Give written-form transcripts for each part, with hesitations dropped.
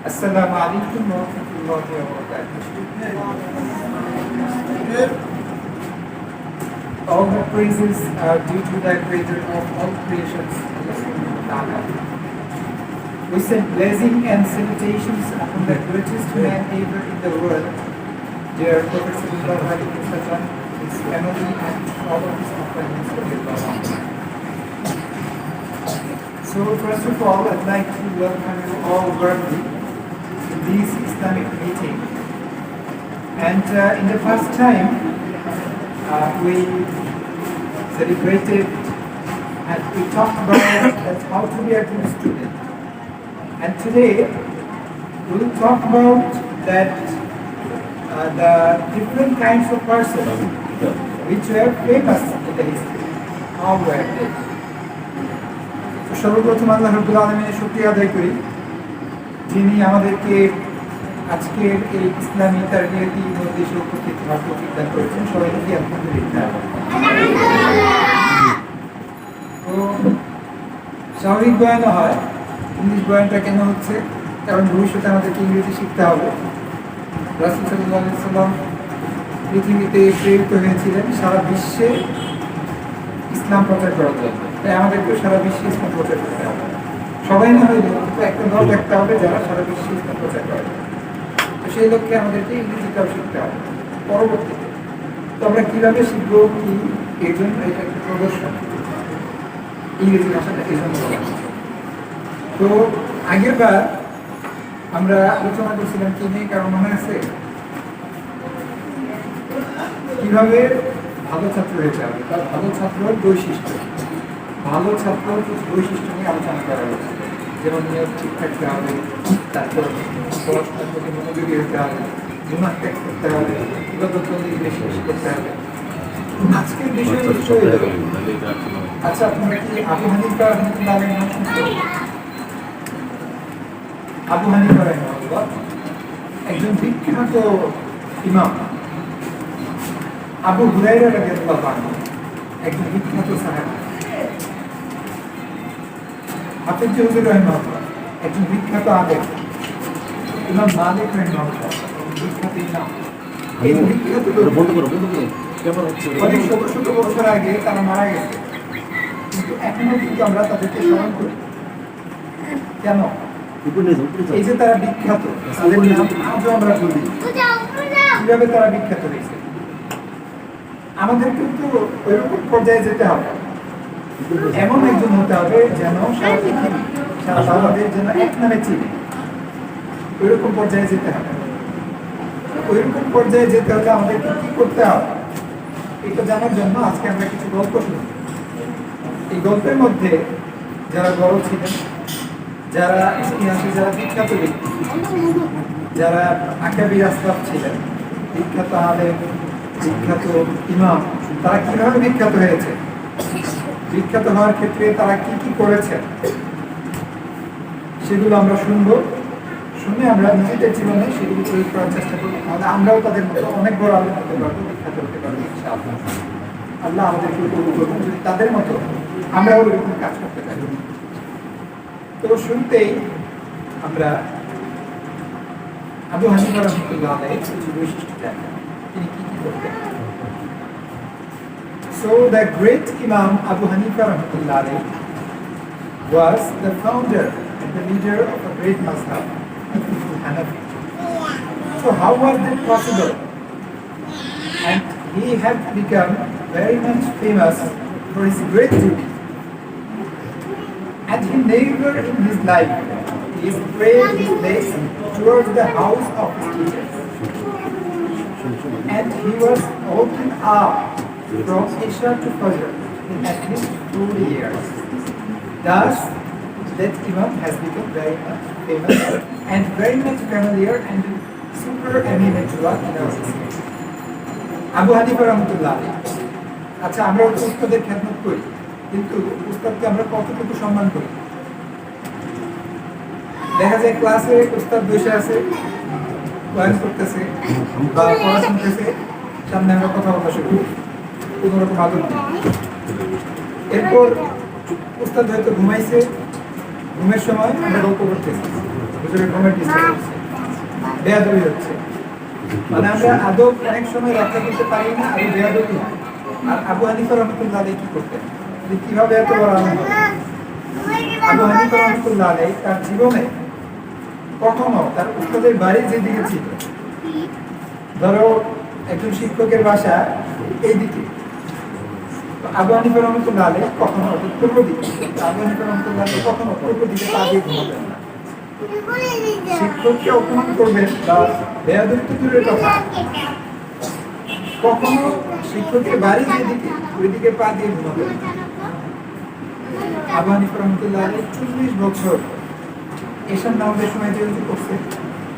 Assalamu alaikum wa rahmatullahi wa barakatuh. All the praises are due to the Creator of all creations, Allah subhanahu wa ta'ala. We send blessing and salutations upon the greatest man ever in the world, dear Prophet sallallahu alaihi wasallam, his family and all of his companions. So first of all, I'd like to welcome you all warmly to this Islamic meeting. And in the first time, we celebrated and we talked about how to be a good student. And today, we will talk about that the different kinds of persons which were famous in the history. How were they? So, সর্বপ্রথম আল্লাহ রাব্বুল আলামিনের শুকরিয়া আদায় করি, যিনি আমাদেরকে আজকের এই ইসলামী তারবিয়তি মজলিসে উপস্থিত হওয়ার তৌফিক দান করেছেন। সবাইকে আলহামদুলিল্লাহ। তো স্বাভাবিক বয়ানও হয়, ইংলিশ বয়ানটা কেন হচ্ছে? কারণ ভবিষ্যতে আমাদেরকে ইংরেজি শিখতে হবে। রাসূল সাল্লাল্লাহু আলাইহি ওয়াসাল্লাম পৃথিবীতে প্রেরিত হয়েছিলেন সারা বিশ্বে ইসলাম প্রচার করার জন্য। তাই আমাদেরকেও সারা বিশ্বে ইসলাম প্রচার করতে হবে। সবাই না হইলেও কিন্তু একটা দল দেখতে হবে যারা সারা বিশ্বে ইসলাম প্রচার করে। তো সেই লক্ষ্যে আমাদেরকে ইংরেজিটাও শিখতে হবে পরবর্তীতে। তো আমরা কীভাবে শিখবো কি, এর জন্য এটা একটা প্রদর্শন, ইংরেজি ভাষাটা এই জন্য বলা। তো আগেরবার আমরা আলোচনা করছিলাম কি নিয়ে, কারণ মনে আছে কিভাবে ভালো ছাত্র হতে হবে, তার ভালো ছাত্রের বৈশিষ্ট্য, ভালো ছাত্র বৈশিষ্ট্য নিয়ে আলোচনা করা হয়েছে। যেমন নিয়ম ঠিক থাকতে হবে, তারপর পড়াশোনার প্রতি মনোযোগী হতে হবে, গুনাহ ত্যাগ করতে হবে, ইবাদতবন্দি বেশি বেশি করতে হবে। আজকের বিষয় হচ্ছে, আচ্ছা আপনারা কি আবু হানিফা রাহমাতুল্লাহ আলাইহির নাম শুনছেন? আবু হানিফা রাহমাতুল্লাহ একজন বিখ্যাত ইমাম। আবু হুরায়রা রাদিয়াল্লাহু আনহু একজন বিখ্যাত সাহাবী। হাফেজ হুজুর রাহিমাহুল্লাহ একজন বিখ্যাত আলেম। ইমাম মালিক রাহিমাহুল্লাহ বিখ্যাত ইমাম। এই বিখ্যাত অনেক শত শত বছর আগে তারা মারা গেছে, কিন্তু এখনো কিন্তু আমরা তাদেরকে স্মরণ করি। কেন? এই যে তারা বিখ্যাত, তাদের নাম আজও আমরা বলি। কিভাবে তারা বিখ্যাত হয়েছে? আমাদের কিন্তু ওইরকম পর্যায়ে যেতে হবে, এমন একজন হতে হবে যেন সারা পৃথিবী, সারা বাংলাদেশ যেন এক নামে চিনে। ওইরকম পর্যায়ে যেতে হবে। ওইরকম পর্যায়ে যেতে হলে আমাদেরকে কি করতে হবে, এটা জানার জন্য আজকে আমরা কিছু গল্প শুনি। এই গল্পের মধ্যে যারা বড় ছিলেন, যারা ইতিহাসে যারা বিখ্যাত ব্যক্তি, যারা আকাবির আসলাফ ছিলেন, বিখ্যাত আলেম, বিখ্যাত ইমাম, তারা কিভাবে বিখ্যাত হয়েছে, বিখ্যাত হওয়ার ক্ষেত্রে তারা কি কি করেছে, সেগুলো আমরা শুনবো। শুনে আমরা নিজেদের জীবনে সেগুলো প্রয়োগ করার চেষ্টা করবো। তাহলে আমরাও তাদের মতো অনেক বড় আলেম হতে পারবো, বিখ্যাত হতে পারবো ইনশাআল্লাহ। আল্লাহ আমাদেরকে কবুল করবেন যদি তাদের মতো আমরাও এরকম কাজ করতে পারি। তো শুনতেই আমরা আবু হানিফা রাহমাতুল্লাহ আলাইহির কিছু বৈশিষ্ট্য জানি, তিনি কি কি করতেন। So the great Imam Abu Hanifa rahmatullah alayhi was the founder and the leader of a great mazhab, Hanafi. So how was that possible? And he had become very much famous for his great duty. And he never in his life he spread his legs towards the house of his teachers. And he was open up from Isha to Fajr in at least 2 years. Thus, that Imam has become very much famous and very much familiar and super eminent to us in our society. Abu Hanifa রাহমাতুল্লাহ আলাইহি। আচ্ছা, আমরা উস্তাদের খেদমত করি, কিন্তু উস্তাদকে আমরা কতটুকু সম্মান করি? দেখা যায় ক্লাসে উস্তাদ বসে আছে, বয়ান করতেছে বা পড়া শুনতেছে, সামনে আমরা কথা বলা শুরু করি, কোনো রকম আদর নেই। এরপর উস্তাদ হয়তো ঘুমাইছে, ঘুমের সময় আমরা গল্প করতেছি, হুজুরের ঘুমের ডিস্টার্ব হচ্ছে, বেয়াদবি হচ্ছে। মানে আমরা আদব অনেক সময় রক্ষা করতে পারি না, আর বেয়াদবি হয়। আর আবু হানিফা রহমতুল্লাহ আলাইহি কি করতেন, কিভাবে এত বড় আলেম হলেন? আবু হানিফা রহমতুল্লাহ আলাইহি তার জীবনে কখনো তার উস্তাদের বাড়ি যেদিকে ছিল, ধরো একজন শিক্ষকের বাসা এইদিকে, আবু হানিফা রহমতুল্লাহ আলাইহি কখনো পূর্ব দিকে, আবু হানিফা রহমতুল্লাহ আলাইহি কখনো পূর্ব দিকে পা দিয়ে ঘুমাতেন না। শিক্ষককে অপমান করবেন বা বেয়াদবি তো দূরের কথা, কখনো শিক্ষকের বাড়ি যেদিকে ওইদিকে পা দিয়ে ঘুমাবেন না। আবু হানিফা রহমতুল্লাহ আলাইহি 40 বছর এশার নামাজের সময় যে উজু করছে,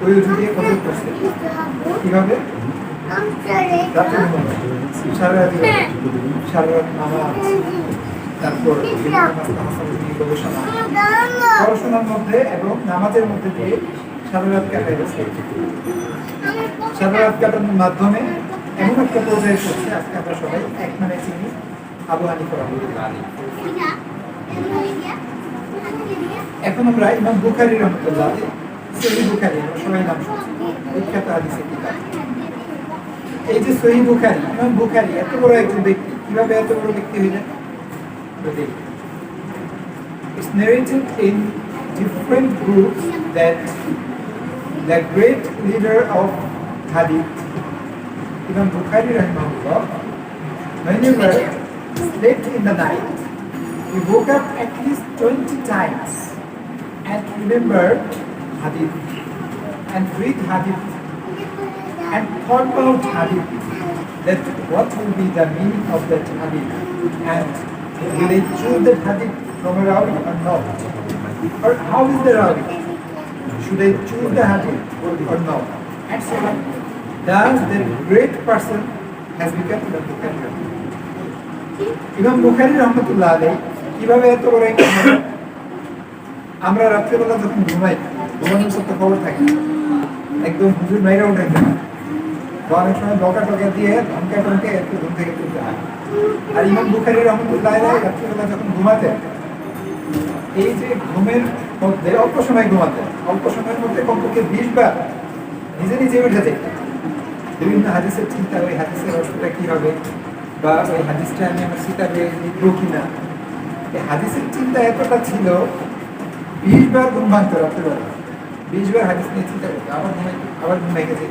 ওই উজু দিয়ে কত করছে, কিভাবে রাতে ঘুমাবে, সারা রাত নামাজ, তারপর গবেষণা পড়াশোনার মধ্যে এবং নামাজের মধ্যে দিয়ে সারা রাত কাটাই গেছে। সারা রাত কাটানোর মাধ্যমে এমন একটা পর্যায়ে পড়ছে আজকে আমরা সবাই এক মানে চিনি আবু হানিফা রহমতুল্লাহ আলাইহি। এখন আমরা ইমাম বুখারী রহমতুল্লাহ আলাইহি, সহিহ বুখারী আমরা সবাই নাম শুনছি, বিখ্যাত হাদিসের কিতাব। এই যে সহিহ বুখারী, ইমাম বুখারী এত বড় একজন ব্যক্তি, কিভাবে এত বড় ব্যক্তি হইলেন? It's narrated in different groups that the great leader of Hadith, Imam Bukhari rahimahullah, whenever slept in the night, he woke up at least 20 times and remembered Hadith and read Hadith and thought about Hadith, that what will be the meaning of that Hadith and will they choose that Hadith from a Rawi or not? Or how is the Rawi? Should I choose the Hadith or not? And so on. Thus, the great person has become Imam Bukhari. Imam Bukhari রহমতুল্লাহ আলাইহি কিভাবে এত বড় একটা মানুষ? আমরা রাত্রিবেলা যখন ঘুমাই, ঘুমানোর সাথে খবর থাকে একদম হুজুর বাইরে উঠে যায়, অনেক সময় বকা টকা দিয়ে ধমকা টমকে একটু ঘুম থেকে তুলতে হয়। আর ইমাম বুখারী রহমতুল্লাহ আলাইহি রাত্রিবেলা যখন ঘুমাতেন, এই যে ঘুমের মধ্যে অল্প সময় ঘুমাতেন, অল্প সময়ের মধ্যে কমপক্ষে 20 বার নিজে নিজে উঠে যেতেন। বিভিন্ন হাদিসের চিন্তা, ওই হাদিসের অর্থটা কি হবে, বা ওই হাদিসটা আমি আমার কিতাবে লিখবো কিনা, এই হাদিসের চিন্তা এতটা ছিল, 20 বার ঘুম ভাঙতো রাত্রিবেলা, 20 বার হাদিস নিয়ে চিন্তা করতো, আবার ঘুমাই গেছে।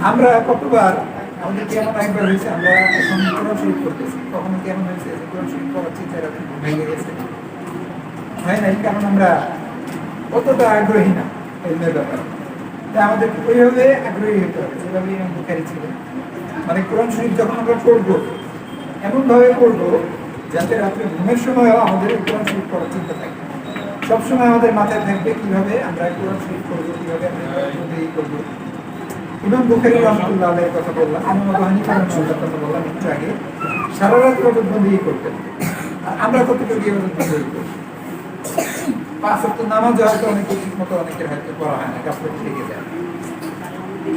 আমরা কতবার, আমাদের কেমন একবার হয়েছে আমরা এখন কোরআন শরীফ করতেছি, কখনো কেমন হয়েছে যে কোরআন শরীফ পড়ার চিন্তা রাখেন ভেঙে গেছে, হয় না? কারণ আমরা অতটা আগ্রহী না এলমের ব্যাপারে। তাই আমাদের ওইভাবে আগ্রহী হতে হবে যেভাবে ইমাম বুখারী ছিলেন। মানে কোরআন শরীফ যখন আমরা পড়বো, এমনভাবে পড়বো যাতে রাত্রে ঘুমের সময়ও আমাদের কোরআন শরীফ পড়ার চিন্তা থাকে। সবসময় আমাদের মাথায় থাকবে কিভাবে আমরা কোরআন শরীফ পড়বো, কিভাবে আমরা এই করবো। ইমাম বুখারী রাহমাতুল্লাহ আলাইহির কথা বললাম, ইমাম আবু হানিফা রাহমাতুল্লাহ কথা বললাম একটু আগে, সারা রাত ইবাদতবন্দি করতেন। আর আমরা কতটুকু ইবাদতবন্দি করি? 5 ওয়াক্ত নামাজ হয়তো অনেকে ঠিকমতো অনেকের হয়তো পড়া হয় না, গাফলতি থেকে যায়।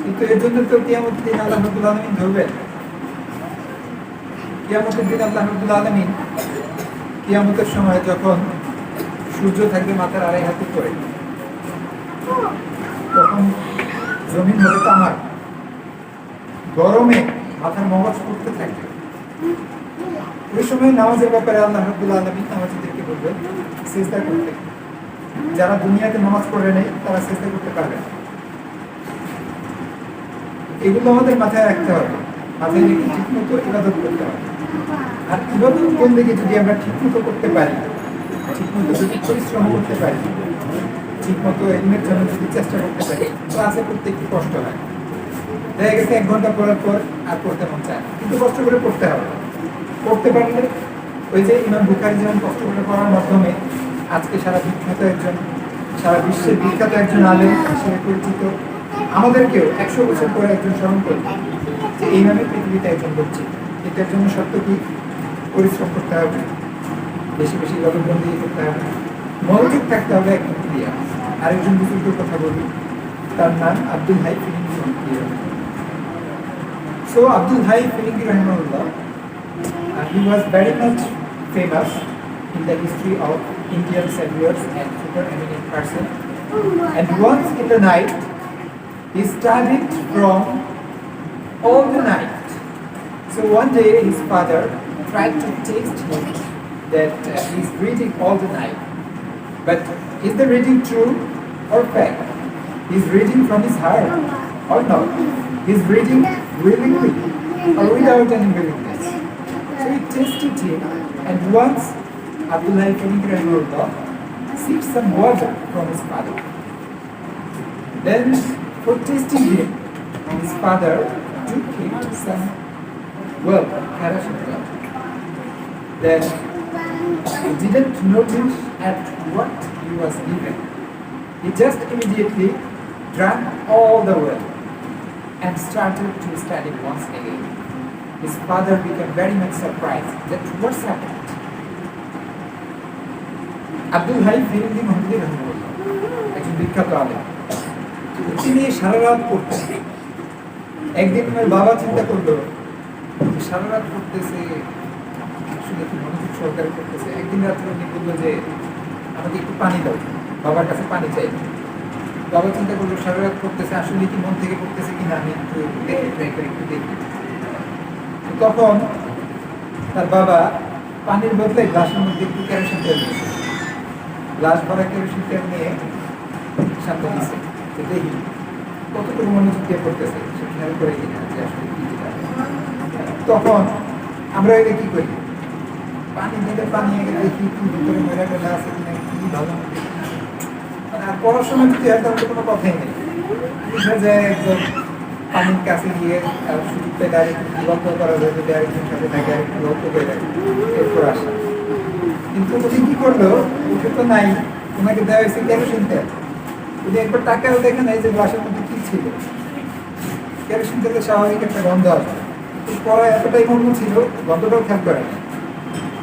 কিন্তু এর জন্য তো কিয়ামতের দিন আল্লাহ রাব্বুল আলামিন ধরবেন। কিয়ামতের দিন আল্লাহ রাব্বুল আলামিন কিয়ামতের সময় যখন সূর্য থাকবে মাথার 2.5 হাত উপরে, তখন জমিন হবে তামার, গরমে মাথার মগজ পড়তে থাকবে। ওই সময় নামাজের ব্যাপারে আল্লাহ রাব্বুল আলামিন নামাজীদেরকে বলবেন সিজদা করতে। যারা দুনিয়াতে নামাজ পড়ে নেই তারা সিজদা করতে পারবে না। এগুলো আমাদের মাথায় রাখতে হবে, মাথায় রেখে ঠিকমতো ইবাদত করতে হবে। আর ইবাদত বন্দেগী যদি আমরা ঠিকমতো করতে পারি, ঠিকমতো যদি পরিশ্রম করতে পারি, ঠিকমতো ইলমের জন্য যদি চেষ্টা করতে পারি, ক্লাসে করতে একটু কষ্ট হয়, দেখা গেছে 1 ঘন্টা পড়ার পর আর পড়তে মন চায়, কিন্তু কষ্ট করে পড়তে হবে। পড়তে পারলে ওই যে ইমাম বুখারী যেমন কষ্ট করে পড়ার মাধ্যমে আজকে সারা বিখ্যাত একজন, সারা বিশ্বের বিখ্যাত একজন আলেম হিসেবে পরিচিত, আমাদেরকেও 100 বছর পরে একজন স্মরণ করবে যে এই নামে পৃথিবীতে একজন করছে। এটার জন্য সত্য কি পরিশ্রম করতে হবে, বেশি বেশি ইবাদতবন্দি করতে হবে, মনোযোগ থাকতে হবে একদম ক্রিয়া। আরেকজন বুজুর্গের কথা বলি, তার নাম Abdul Hai Firingi. So Abdul Hai Filingi rahimahullah, he was very much famous in the history of Indian settlers and super eminent person. And once in the night, he studied from all the night. So one day his father tried to test him that he's reading all the night. But is the reading true or fake? He's reading from his heart or not? He's reading willingly or without any willingness. So he tested him, and once Abdullah ibn Rahimahullah sipped some water from his father. Then, for testing him, his father took him to some kerosene well. Then he didn't notice at what he was given. He just immediately drank all the well and started to study once again. His father became very much surprised that what's happened. Abdul Hai Firindi Mohammad Rahmatullah একজন বিখ্যাত আলেম, তিনি সারা রাত পড়তেন। একদিন আমার বাবা চিন্তা করলো সারা রাত পড়তেছে, আসলে কি মনোযোগ সহকারে করতেছে। একদিন রাত্রে উনি বললো যে আমাকে একটু পানি দাও, বাবার কাছে পানি চাই। বাবা চিন্তা করলো সারা রাত পড়তেছে, আসলে কি মন থেকে পড়তেছে কিনা আমি একটু দেখে ট্রাই করে একটু দেখি। তখন তার বাবা পানির বদলে গ্লাসের মধ্যে একটু কেরোসিন তেল দিয়েছে। গ্লাস ভরা কেরোসিন তেল নিয়ে সামনে দিচ্ছে যে দেখি কতটুকু মনোযোগ দিয়ে পড়তেছে, সে খেয়াল করে কিনা যে আসলে কি। তখন আমরা এটা কি করি, পানি দিলে পানি আগে দেখি কি ভিতরে মেরা টেলা আছে কিনা, কি ভালো আর পড়ার সময় যদি হয় তাহলে কোনো কথাই নেই। বুঝা যায় একদম পানির কাছে গিয়ে সুযোগ পেলে আরেকটু গল্প করা যায়, যদি আরেকজন সাথে থাকে আরেকটু গল্প করে রাখি, এরপর আসা। কিন্তু উনি কি করলো, উঠে তো নাই, ওনাকে দেওয়া হয়েছে কেরোসিন তেল। উনি একবার টাকাও দেখে নাই যে গ্লাসের মধ্যে কি ছিল। কেরোসিন তেলের স্বাভাবিক একটা গন্ধ আছে, পড়া এতটাই মগ্ন ছিল গন্ধটাও খেয়াল করে না।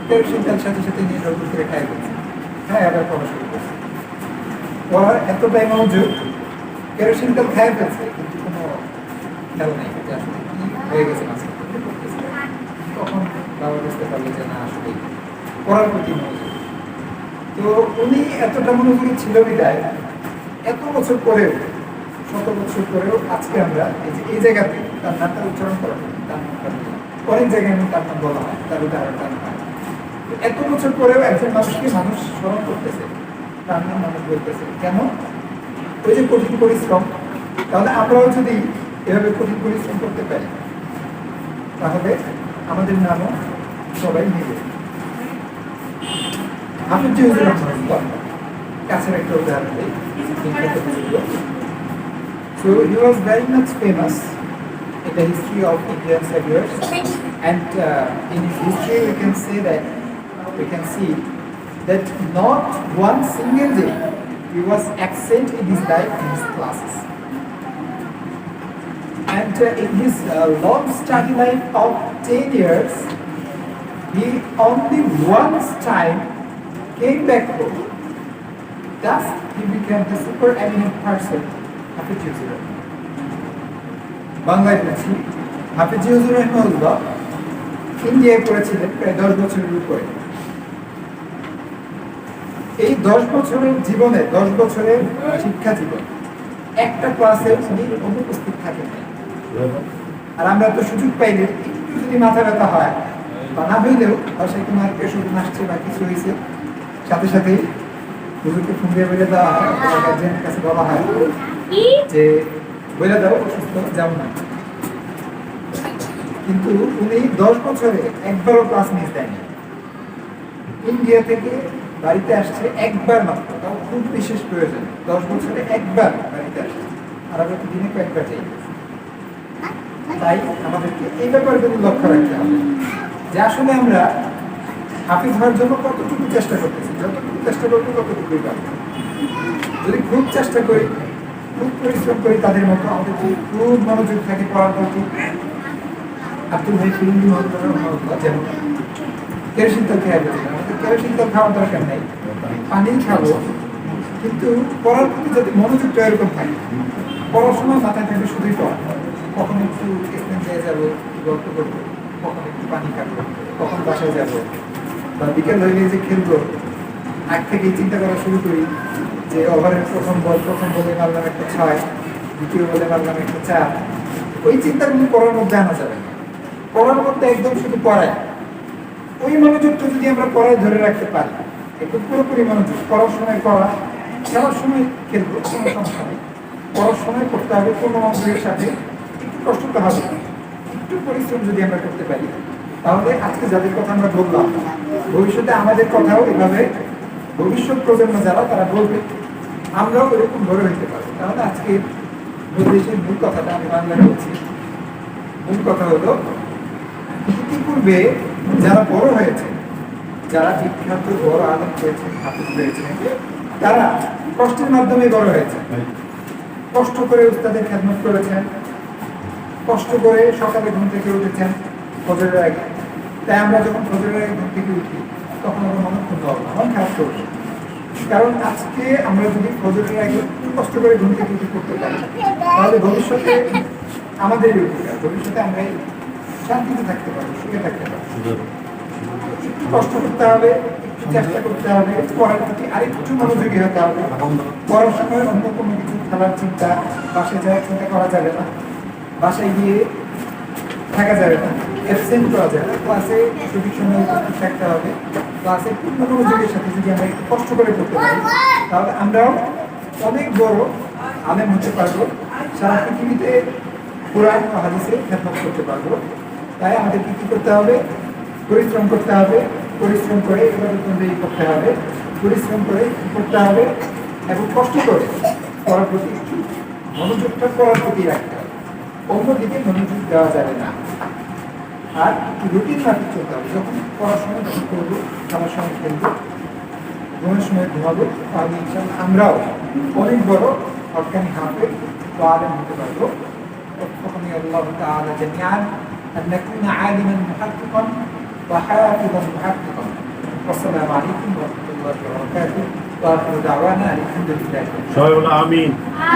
কেরোসিন তেল সাথে সাথে নিয়ে ডক্টর করে খাই করছে, হ্যাঁ আবার পড়া শুরু করছে। পড়ার এতটাই মনোযোগ, কেরোসিন তেল খাই ফেলছে কিন্তু কোনো খেয়াল নেই যে আসলে কি হয়ে গেছে মাঝখানে। তখন বাবা বুঝতে পারলো যে না আসলে পড়ার প্রতি মনোযোগ। তো উনি এতটা মনোযোগী ছিল বিদায় এত বছর পরেও, শত বছর পরেও আজকে আমরা এই জায়গাতে তার নামটা উচ্চারণ করা হয়, তার নামটা অনেক জায়গায় আমি তার নাম বলা হয়, তার উদাহরণটা হয়। এত বছর পরেও একজন মানুষকে মানুষ স্মরণ করতেছে, তার নাম মানুষ বলতেছে কেন? ওই যে কঠিন পরিশ্রম। তাহলে আমরাও যদি এভাবে কঠিন পরিশ্রম করতে পারি তাহলে আমাদের নামও সবাই নেবে। হাফিজ হুজুর রহমাতুল্লাহ কাছের একটা উদাহরণ দিই। So he was very much famous in the history of Indian saviors, and in his history we can see that not one single day he was absent in his life in his classes. And in his long study life of 10 years, he only once time came back home. Thus, he became the super eminent person, Hafiz হুজুর। বাংলায় বলছি, হাফিজ হুজুর রহমাতুল্লাহ ইন্ডিয়ায় পড়েছিলেন প্রায় 10 বছরের উপরে। এই 10 বছরের জীবনে, 10 বছরের শিক্ষা জীবন একটা ক্লাসে উনি অনুপস্থিত থাকেন। আর আমরা তো সুযোগ পাইলে একটু যদি মাথা ব্যথা হয় বা না হইলেও বাসায় কোনো পেশন আসছে বা কিছু হয়েছে, সাথে সাথে হুজুরকে ফোন দিয়ে বলে দেওয়া হয়, গার্জিয়ানের কাছে বলা হয় যে বলে দাও অসুস্থ যাও না। কিন্তু উনি 10 বছরে একবারও ক্লাস মিস দেয়নি। ইন্ডিয়া থেকে বাড়িতে আসছে একবার মাত্র, তাও খুব বিশেষ প্রয়োজন। 10 বছরে একবার বাড়িতে আসছে, আর আমরা তো দিনে কয়েকবার যাই। তাই আমাদেরকে এই ব্যাপারগুলো লক্ষ্য রাখতে হবে যে আসলে আমরা হাফিজ হওয়ার জন্য কতটুকু চেষ্টা করতেছি। যতটুকু চেষ্টা করবো ততটুকুই পাবো। যদি খুব চেষ্টা করি, খুব পরিশ্রম করি তাদের মতো, আমাদের যদি খুব মনোযোগ থাকে পড়ার প্রতি, আব্দুল ভাই ফিরিন্দি মহম্মদ যেমন কেরোসিন তেল খেয়ে গেছে, আমাদের কেরোসিন তেল খাওয়ার দরকার নেই, পানি খাবো, কিন্তু পড়ার প্রতি যদি মনোযোগটা এরকম থাকে, পড়ার সময় মাথায় থাকবে শুধুই পড়া। কখন একটু স্টেশন দিয়ে যাবো, গল্প করবো, কখন একটু পানি খাবো, কখন বাসায় যাবো, বা বিকেল হয়ে যে খেলবো, আগ থেকেই চিন্তা করা শুরু করি যে ওভারের প্রথম বলে মারলাম একটা 6, দ্বিতীয় বলে মারলাম একটা 4, ওই চিন্তাগুলো পড়ার মধ্যে আনা যাবে না। পড়ার মধ্যে একদম শুধু পড়ায়, ওই মনোযোগটা যদি আমরা পড়ায় ধরে রাখতে পারি, একটু পুরোপুরি মনোযোগ, পড়ার সময় পড়া, খেলার সময় খেলবো, কোনো সমস্যা নেই। পড়ার সময় করতে হবে কোনো মনোযোগের সাথে, একটু কষ্ট তো হবে, একটু পরিশ্রম যদি আমরা করতে পারি, তাহলে আজকে যাদের কথা আমরা বললাম, ভবিষ্যতে আমাদের কথাও এভাবে ভবিষ্যৎ প্রজন্ম যারা তারা বলবে, আমরাও এরকম বড় হইতে পারবো। তাহলে আজকে দেশের মূল কথাটা আমি বাংলায় বলছি। মূল কথা হলো, ইতিপূর্বে যারা বড় হয়েছে, যারা বিখ্যাত বড় আলেম হয়েছেন, হাফেজ হয়েছেন, তারা কষ্টের মাধ্যমে বড় হয়েছে। কষ্ট করে উস্তাদের খেদমত করেছেন, কষ্ট করে সকালে ঘুম থেকে উঠেছেন ফজরের আগে। তাই আমরা যখন ফজরের আগে ঘুম থেকে উঠি, তখন আমরা মনে খুব ভালো, মন খারাপ করবো। কারণ আজকে আমরা যদি ফজরের আগে একটু কষ্ট করে ঘুম থেকে উঠে করতে পারি, তাহলে ভবিষ্যতে আমাদের উপকার, ভবিষ্যতে আমরা শান্তিতে থাকতে পারবো, সুখে থাকতে পারবো। একটু কষ্ট করতে হবে, একটু চেষ্টা করতে হবে, পড়ার প্রতি আরেকটু মনোযোগী হতে হবে। পড়ার সময় অন্য কোনো কিছু খেলার চিন্তা, বাসায় যাওয়ার চিন্তা করা যাবে না, বাসায় গিয়ে থাকা যাবে না, অ্যাবসেন্ট করা যাবে না, ক্লাসে সঠিক সময় উপস্থিত থাকতে হবে। ক্লাসে পূর্ণ মনোযোগের সাথে যদি আমরা একটু কষ্ট করে করতে পারি, তাহলে আমরাও অনেক বড় আলেম হতে পারবো, সারা পৃথিবীতে কোরআন ও হাদিসে খেদমত করতে পারবো। তাই আমাদেরকে কি করতে হবে? পরিশ্রম করতে হবে, পরিশ্রম করে ইবাদতবন্দেগি করতে হবে, পরিশ্রম করে করতে হবে এবং কষ্ট করে পড়ার প্রতি একটু মনোযোগটা পড়ার প্রতি রাখতে হবে, অন্যদিকে মনোযোগ দেওয়া যাবে না। আর রুটিন মাফিক চলতে হবে, যখন পড়ার সময় তখন করবো, খাবার সময় খেলবো, ঘুমের সময় ঘুমাবো, তাহলে ইনশাআল্লাহ আমরাও অনেক বড় হক্কানি হাফেজ ও আলেম হতে পারবো। وفقني الله تعالى جميعا أن نكون عالما محققا وحافظا محققا. والسلام عليكم ورحمة الله وبركاته، وآخر دعوانا الحمد لله. آمين.